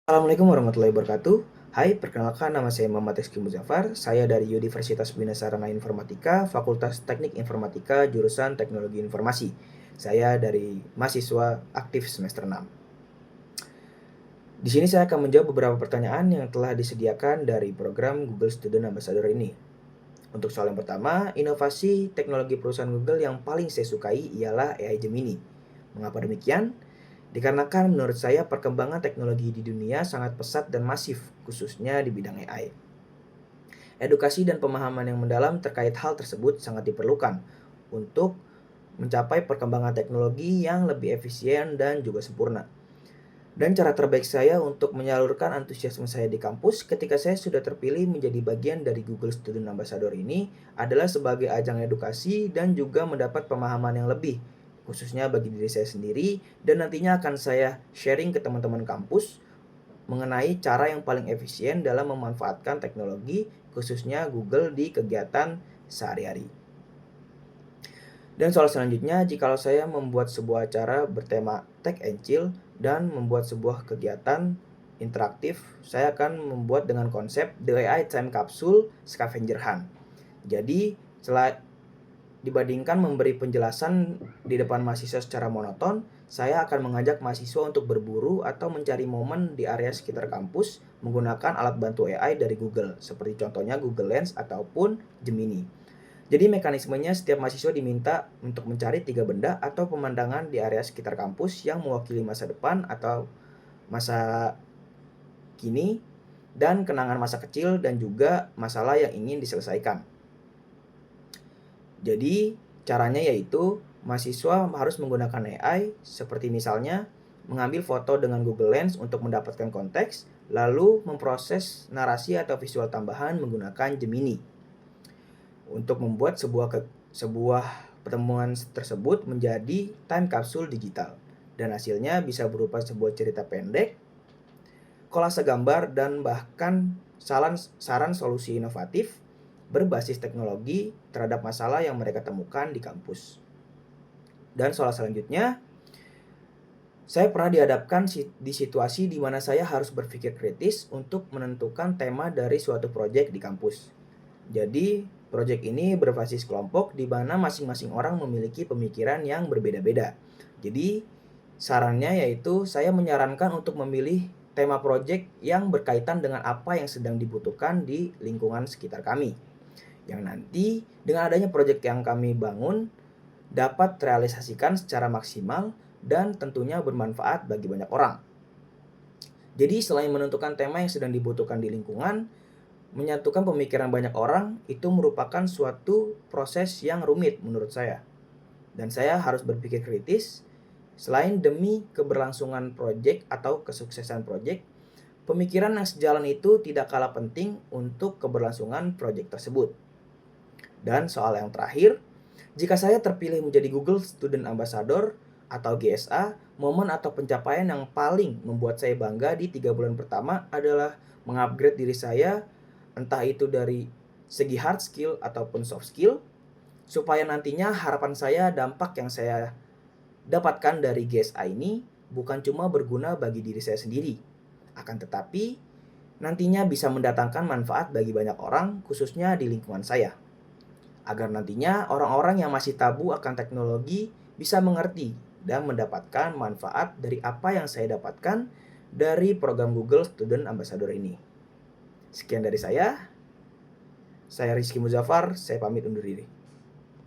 Assalamualaikum warahmatullahi wabarakatuh. Hai, perkenalkan nama saya Muhammad Rizky Muzaffar. Saya dari Universitas Bina Sarana Informatika, Fakultas Teknik Informatika, jurusan Teknologi Informasi. Saya dari mahasiswa aktif semester 6. Di sini saya akan menjawab beberapa pertanyaan yang telah disediakan dari program Google Student Ambassador ini. Untuk soal yang pertama, inovasi teknologi perusahaan Google yang paling saya sukai ialah AI Gemini. Mengapa demikian? Dikarenakan menurut saya perkembangan teknologi di dunia sangat pesat dan masif, khususnya di bidang AI. Edukasi dan pemahaman yang mendalam terkait hal tersebut sangat diperlukan untuk mencapai perkembangan teknologi yang lebih efisien dan juga sempurna. Dan cara terbaik saya untuk menyalurkan antusiasme saya di kampus ketika saya sudah terpilih menjadi bagian dari Google Student Ambassador ini adalah sebagai ajang edukasi dan juga mendapat pemahaman yang lebih, khususnya bagi diri saya sendiri, dan nantinya akan saya sharing ke teman-teman kampus mengenai cara yang paling efisien dalam memanfaatkan teknologi, khususnya Google di kegiatan sehari-hari. Dan soal selanjutnya, jikalau saya membuat sebuah acara bertema Tech and Chill dan membuat sebuah kegiatan interaktif, saya akan membuat dengan konsep The AI Time Capsule Scavenger Hunt. Jadi, dibandingkan memberi penjelasan di depan mahasiswa secara monoton, saya akan mengajak mahasiswa untuk berburu atau mencari momen di area sekitar kampus menggunakan alat bantu AI dari Google, seperti contohnya Google Lens ataupun Gemini. Jadi mekanismenya setiap mahasiswa diminta untuk mencari 3 benda atau pemandangan di area sekitar kampus yang mewakili masa depan atau masa kini dan kenangan masa kecil dan juga masalah yang ingin diselesaikan. Jadi caranya yaitu mahasiswa harus menggunakan AI seperti misalnya mengambil foto dengan Google Lens untuk mendapatkan konteks, lalu memproses narasi atau visual tambahan menggunakan Gemini untuk membuat sebuah pertemuan tersebut menjadi time capsule digital, dan hasilnya bisa berupa sebuah cerita pendek, kolase gambar, dan bahkan saran solusi inovatif berbasis teknologi terhadap masalah yang mereka temukan di kampus. Dan soal selanjutnya, saya pernah dihadapkan di situasi di mana saya harus berpikir kritis untuk menentukan tema dari suatu proyek di kampus. Jadi, proyek ini berbasis kelompok di mana masing-masing orang memiliki pemikiran yang berbeda-beda. Jadi, sarannya yaitu saya menyarankan untuk memilih tema proyek yang berkaitan dengan apa yang sedang dibutuhkan di lingkungan sekitar kami. Yang nanti dengan adanya proyek yang kami bangun dapat realisasikan secara maksimal dan tentunya bermanfaat bagi banyak orang. Jadi selain menentukan tema yang sedang dibutuhkan di lingkungan, menyatukan pemikiran banyak orang itu merupakan suatu proses yang rumit menurut saya. Dan saya harus berpikir kritis, selain demi keberlangsungan proyek atau kesuksesan proyek, pemikiran yang sejalan itu tidak kalah penting untuk keberlangsungan proyek tersebut. Dan soal yang terakhir, jika saya terpilih menjadi Google Student Ambassador atau GSA, momen atau pencapaian yang paling membuat saya bangga di 3 bulan pertama adalah mengupgrade diri saya, entah itu dari segi hard skill ataupun soft skill, supaya nantinya harapan saya dampak yang saya dapatkan dari GSA ini bukan cuma berguna bagi diri saya sendiri, akan tetapi nantinya bisa mendatangkan manfaat bagi banyak orang, khususnya di lingkungan saya. Agar nantinya orang-orang yang masih tabu akan teknologi bisa mengerti dan mendapatkan manfaat dari apa yang saya dapatkan dari program Google Student Ambassador ini. Sekian dari saya Rizky Muzaffar, saya pamit undur diri.